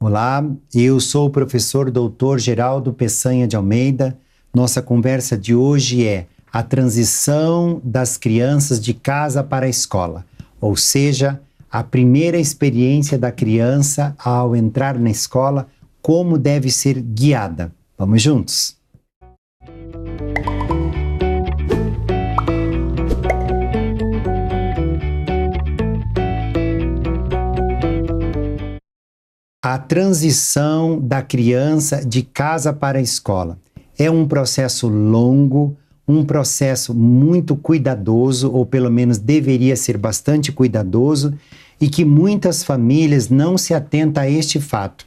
Olá, eu sou o professor Dr. Geraldo Peçanha de Almeida. Nossa conversa de hoje é a transição das crianças de casa para a escola, ou seja, a primeira experiência da criança ao entrar na escola, como deve ser guiada. Vamos juntos? A transição da criança de casa para a escola é um processo longo, um processo muito cuidadoso, ou pelo menos deveria ser bastante cuidadoso, e que muitas famílias não se atentam a este fato.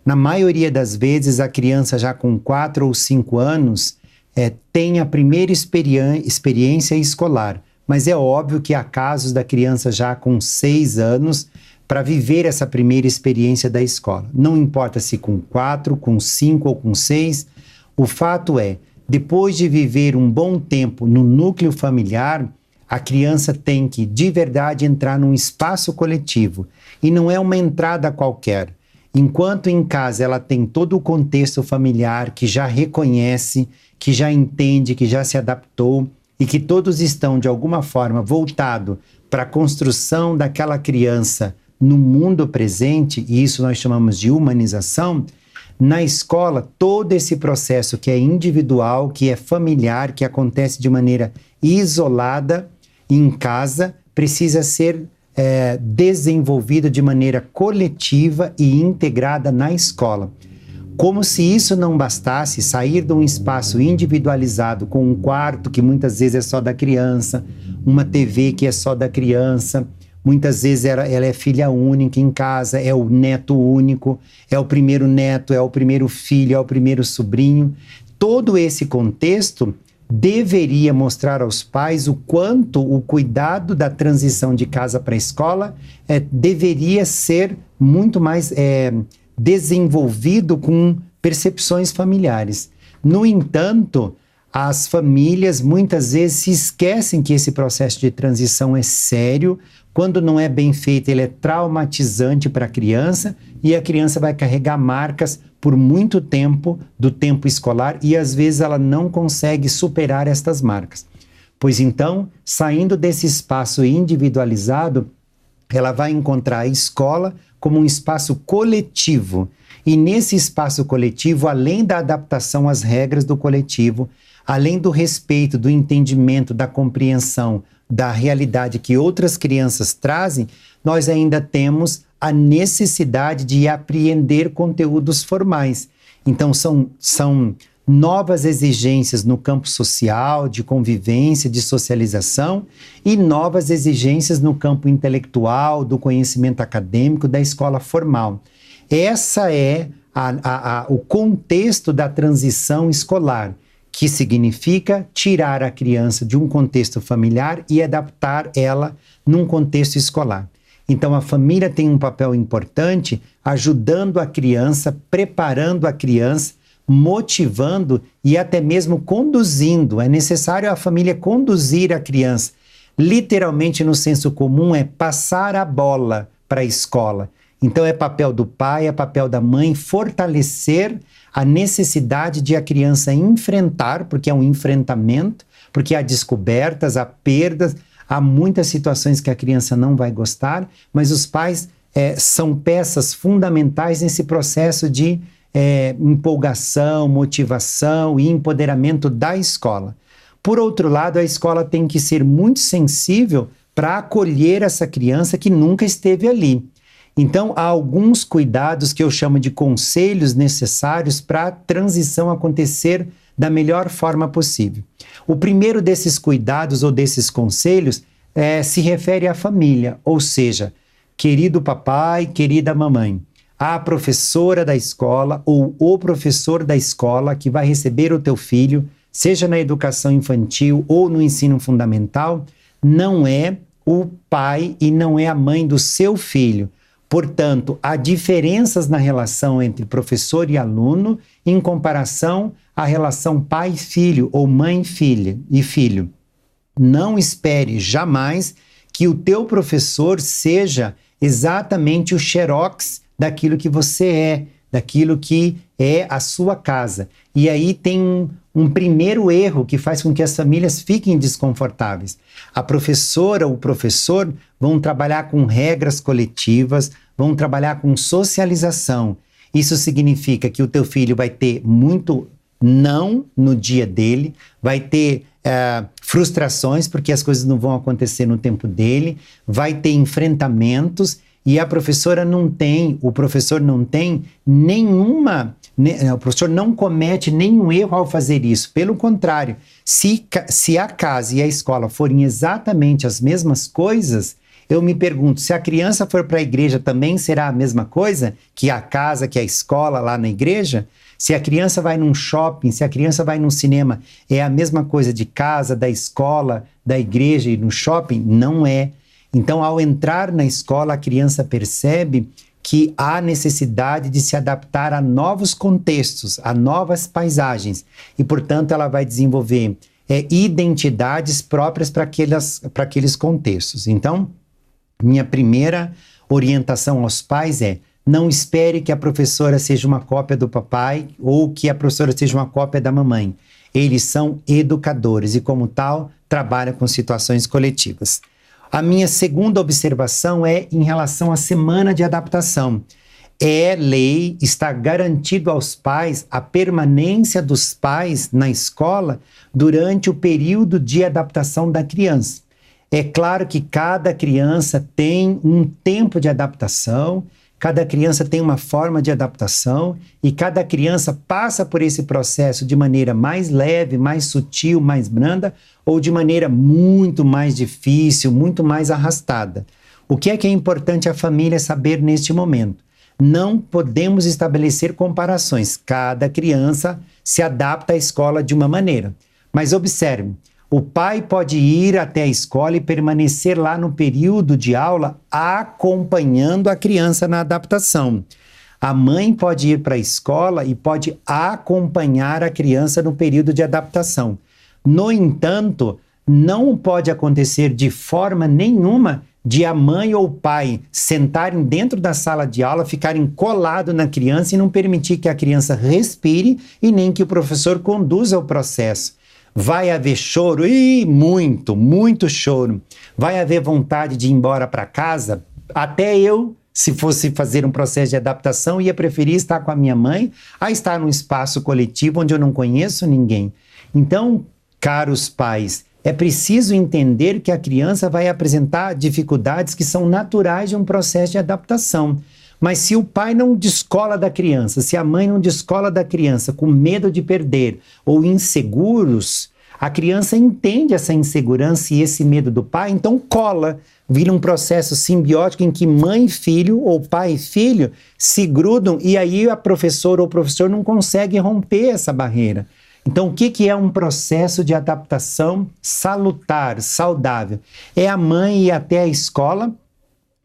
Na maioria das vezes, a criança já com 4 ou 5 anos tem a primeira experiência escolar, mas é óbvio que há casos da criança já com 6 anos para viver essa primeira experiência da escola. Não importa se com 4, com 5 ou com 6, o fato é, depois de viver um bom tempo no núcleo familiar, a criança tem que, de verdade, entrar num espaço coletivo. E não é uma entrada qualquer. Enquanto em casa ela tem todo o contexto familiar que já reconhece, que já entende, que já se adaptou e que todos estão, de alguma forma, voltados para a construção daquela criança no mundo presente, e isso nós chamamos de humanização. Na escola, todo esse processo que é individual, que é familiar, que acontece de maneira isolada em casa, precisa ser desenvolvido de maneira coletiva e integrada na escola. Como se isso não bastasse, sair de um espaço individualizado com um quarto que muitas vezes é só da criança, uma TV que é só da criança. Muitas vezes ela é filha única em casa, é o neto único, é o primeiro neto, é o primeiro filho, é o primeiro sobrinho. Todo esse contexto deveria mostrar aos pais o quanto o cuidado da transição de casa para a escola deveria ser muito mais desenvolvido com percepções familiares. No entanto, as famílias muitas vezes se esquecem que esse processo de transição é sério. Quando não é bem feito, ele é traumatizante para a criança e a criança vai carregar marcas por muito tempo do tempo escolar e às vezes ela não consegue superar estas marcas. Pois então, saindo desse espaço individualizado, ela vai encontrar a escola como um espaço coletivo. E nesse espaço coletivo, além da adaptação às regras do coletivo, além do respeito, do entendimento, da compreensão da realidade que outras crianças trazem, nós ainda temos a necessidade de apreender conteúdos formais. Então, são novas exigências no campo social, de convivência, de socialização, e novas exigências no campo intelectual, do conhecimento acadêmico, da escola formal. Essa é o contexto da transição escolar, que significa tirar a criança de um contexto familiar e adaptar ela num contexto escolar. Então, a família tem um papel importante ajudando a criança, preparando a criança, motivando e até mesmo conduzindo. É necessário a família conduzir a criança. Literalmente, no senso comum, é passar a bola para a escola. Então, é papel do pai, é papel da mãe fortalecer a necessidade de a criança enfrentar, porque é um enfrentamento, porque há descobertas, há perdas, há muitas situações que a criança não vai gostar, mas os pais são peças fundamentais nesse processo de empolgação, motivação e empoderamento da escola. Por outro lado, a escola tem que ser muito sensível para acolher essa criança que nunca esteve ali. Então, há alguns cuidados que eu chamo de conselhos necessários para a transição acontecer da melhor forma possível. O primeiro desses cuidados ou desses conselhos se refere à família, ou seja, querido papai, querida mamãe, a professora da escola ou o professor da escola que vai receber o teu filho, seja na educação infantil ou no ensino fundamental, não é o pai e não é a mãe do seu filho. Portanto, há diferenças na relação entre professor e aluno em comparação à relação pai-filho ou mãe-filha e filho. Não espere jamais que o teu professor seja exatamente o xerox daquilo que você é, daquilo que é a sua casa. E aí tem um primeiro erro que faz com que as famílias fiquem desconfortáveis. A professora ou o professor vão trabalhar com regras coletivas, vão trabalhar com socialização. Isso significa que o teu filho vai ter muito não no dia dele, vai ter frustrações porque as coisas não vão acontecer no tempo dele, vai ter enfrentamentos e a professora não tem, o professor não tem o professor não comete nenhum erro ao fazer isso. Pelo contrário, se a casa e a escola forem exatamente as mesmas coisas, eu me pergunto, se a criança for para a igreja também será a mesma coisa que a casa, que a escola lá na igreja? Se a criança vai num shopping, se a criança vai num cinema, é a mesma coisa de casa, da escola, da igreja e no shopping? Não é. Então, ao entrar na escola, a criança percebe que há necessidade de se adaptar a novos contextos, a novas paisagens. E, portanto, ela vai desenvolver identidades próprias para aqueles contextos. Então, minha primeira orientação aos pais é: não espere que a professora seja uma cópia do papai ou que a professora seja uma cópia da mamãe. Eles são educadores e, como tal, trabalham com situações coletivas. A minha segunda observação é em relação à semana de adaptação. É lei, está garantido aos pais a permanência dos pais na escola durante o período de adaptação da criança. É claro que cada criança tem um tempo de adaptação, cada criança tem uma forma de adaptação e cada criança passa por esse processo de maneira mais leve, mais sutil, mais branda ou de maneira muito mais difícil, muito mais arrastada. O que é importante a família saber neste momento? Não podemos estabelecer comparações. Cada criança se adapta à escola de uma maneira. Mas observe, o pai pode ir até a escola e permanecer lá no período de aula acompanhando a criança na adaptação. A mãe pode ir para a escola e pode acompanhar a criança no período de adaptação. No entanto, não pode acontecer de forma nenhuma de a mãe ou o pai sentarem dentro da sala de aula, ficarem colados na criança e não permitir que a criança respire e nem que o professor conduza o processo. Vai haver choro, e muito choro. Vai haver vontade de ir embora para casa. Até eu, se fosse fazer um processo de adaptação, ia preferir estar com a minha mãe a estar num espaço coletivo onde eu não conheço ninguém. Então, caros pais, é preciso entender que a criança vai apresentar dificuldades que são naturais de um processo de adaptação. Mas se o pai não descola da criança, se a mãe não descola da criança com medo de perder ou inseguros, a criança entende essa insegurança e esse medo do pai, então cola. Vira um processo simbiótico em que mãe e filho ou pai e filho se grudam e aí a professora ou o professor não consegue romper essa barreira. Então, o que é um processo de adaptação salutar, saudável? É a mãe ir até a escola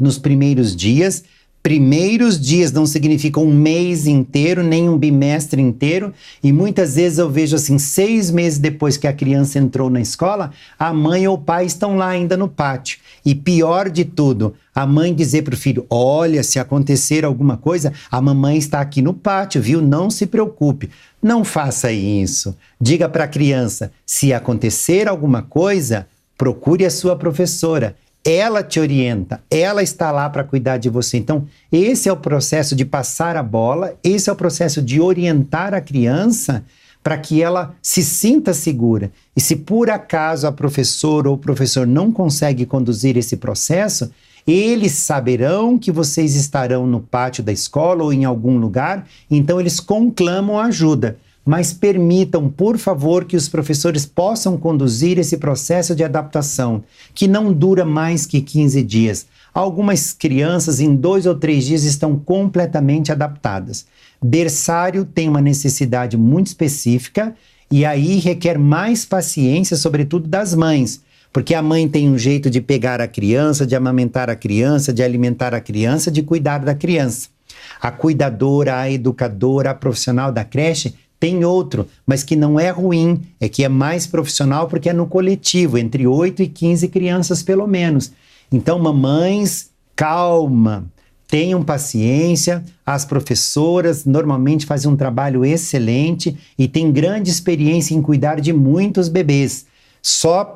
nos primeiros dias. Primeiros dias não significa um mês inteiro, nem um bimestre inteiro. E muitas vezes eu vejo assim, 6 meses depois que a criança entrou na escola, a mãe ou o pai estão lá ainda no pátio. E pior de tudo, a mãe dizer para o filho: olha, se acontecer alguma coisa, a mamãe está aqui no pátio, viu? Não se preocupe. Não faça isso. Diga para a criança: se acontecer alguma coisa, procure a sua professora. Ela te orienta, ela está lá para cuidar de você. Então, esse é o processo de passar a bola, esse é o processo de orientar a criança para que ela se sinta segura. E se por acaso a professora ou o professor não consegue conduzir esse processo, eles saberão que vocês estarão no pátio da escola ou em algum lugar, então eles conclamam ajuda. Mas permitam, por favor, que os professores possam conduzir esse processo de adaptação, que não dura mais que 15 dias. Algumas crianças, em 2 ou 3 dias, estão completamente adaptadas. Berçário tem uma necessidade muito específica e aí requer mais paciência, sobretudo das mães, porque a mãe tem um jeito de pegar a criança, de amamentar a criança, de alimentar a criança, de cuidar da criança. A cuidadora, a educadora, a profissional da creche tem outro, mas que não é ruim, é que é mais profissional porque é no coletivo, entre 8 e 15 crianças pelo menos. Então, mamães, calma, Tenham paciência, as professoras normalmente fazem um trabalho excelente e têm grande experiência em cuidar de muitos bebês. Só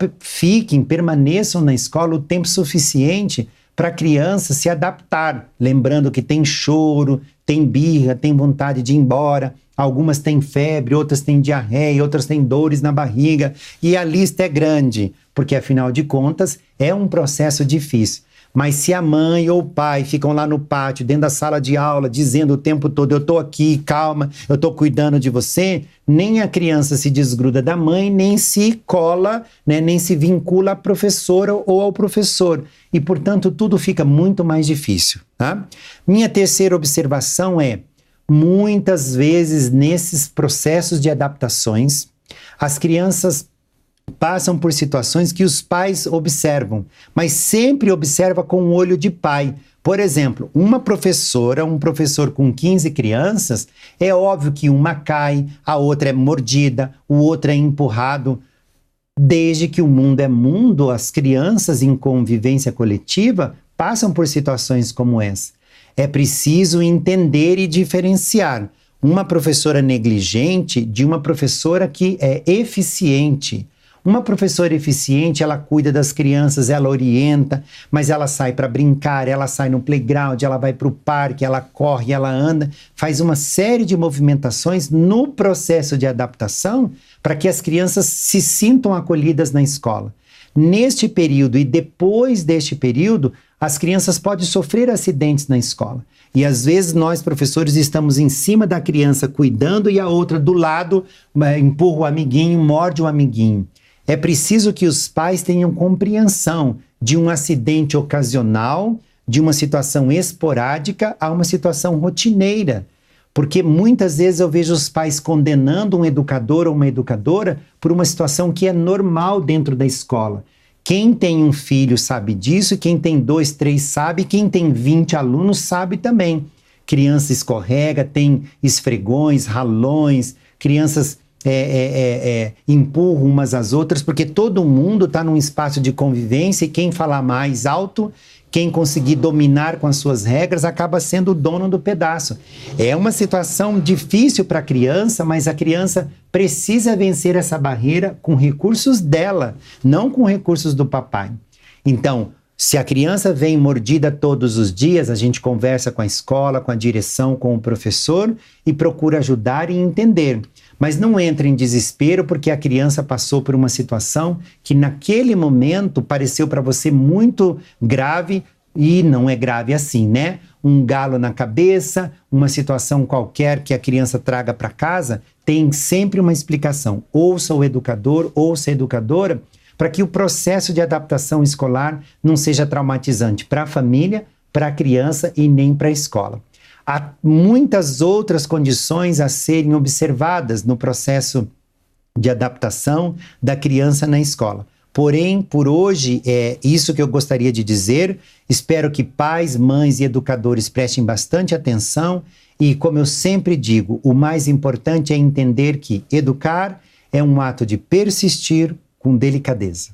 permaneçam na escola o tempo suficiente para a criança se adaptar, lembrando que tem choro, tem birra, tem vontade de ir embora, algumas têm febre, outras têm diarreia, outras têm dores na barriga, e a lista é grande, porque afinal de contas é um processo difícil. Mas se a mãe ou o pai ficam lá no pátio, dentro da sala de aula, dizendo o tempo todo, eu estou aqui, calma, eu estou cuidando de você, nem a criança se desgruda da mãe, nem se cola, né, nem se vincula à professora ou ao professor. E, portanto, tudo fica muito mais difícil. Tá? Minha terceira observação é, muitas vezes nesses processos de adaptações, as crianças passam por situações que os pais observam, mas sempre observa com um olho de pai. Por exemplo, uma professora, um professor com 15 crianças, é óbvio que uma cai, a outra é mordida, o outro é empurrado. Desde que o mundo é mundo, as crianças em convivência coletiva passam por situações como essa. É preciso entender e diferenciar uma professora negligente de uma professora que é eficiente. Uma professora eficiente, ela cuida das crianças, ela orienta, mas ela sai para brincar, ela sai no playground, ela vai para o parque, ela corre, ela anda, faz uma série de movimentações no processo de adaptação para que as crianças se sintam acolhidas na escola. Neste período e depois deste período, as crianças podem sofrer acidentes na escola. E às vezes nós, professores, estamos em cima da criança cuidando e a outra do lado empurra o amiguinho, morde o amiguinho. É preciso que os pais tenham compreensão de um acidente ocasional, de uma situação esporádica a uma situação rotineira. Porque muitas vezes eu vejo os pais condenando um educador ou uma educadora por uma situação que é normal dentro da escola. Quem tem um filho sabe disso, quem tem 2, 3 sabe, quem tem 20 alunos sabe também. Criança escorrega, tem esfregões, ralões, crianças empurram umas às outras, porque todo mundo está num espaço de convivência e quem falar mais alto, quem conseguir dominar com as suas regras, acaba sendo o dono do pedaço. É uma situação difícil para a criança, mas a criança precisa vencer essa barreira com recursos dela, não com recursos do papai. Então, se a criança vem mordida todos os dias, a gente conversa com a escola, com a direção, com o professor e procura ajudar e entender. Mas não entra em desespero porque a criança passou por uma situação que naquele momento pareceu para você muito grave e não é grave assim, né? Um galo na cabeça, uma situação qualquer que a criança traga para casa, tem sempre uma explicação. Ouça o educador, ouça a educadora, para que o processo de adaptação escolar não seja traumatizante para a família, para a criança e nem para a escola. Há muitas outras condições a serem observadas no processo de adaptação da criança na escola. Porém, por hoje, é isso que eu gostaria de dizer. Espero que pais, mães e educadores prestem bastante atenção e, como eu sempre digo, o mais importante é entender que educar é um ato de persistir com delicadeza.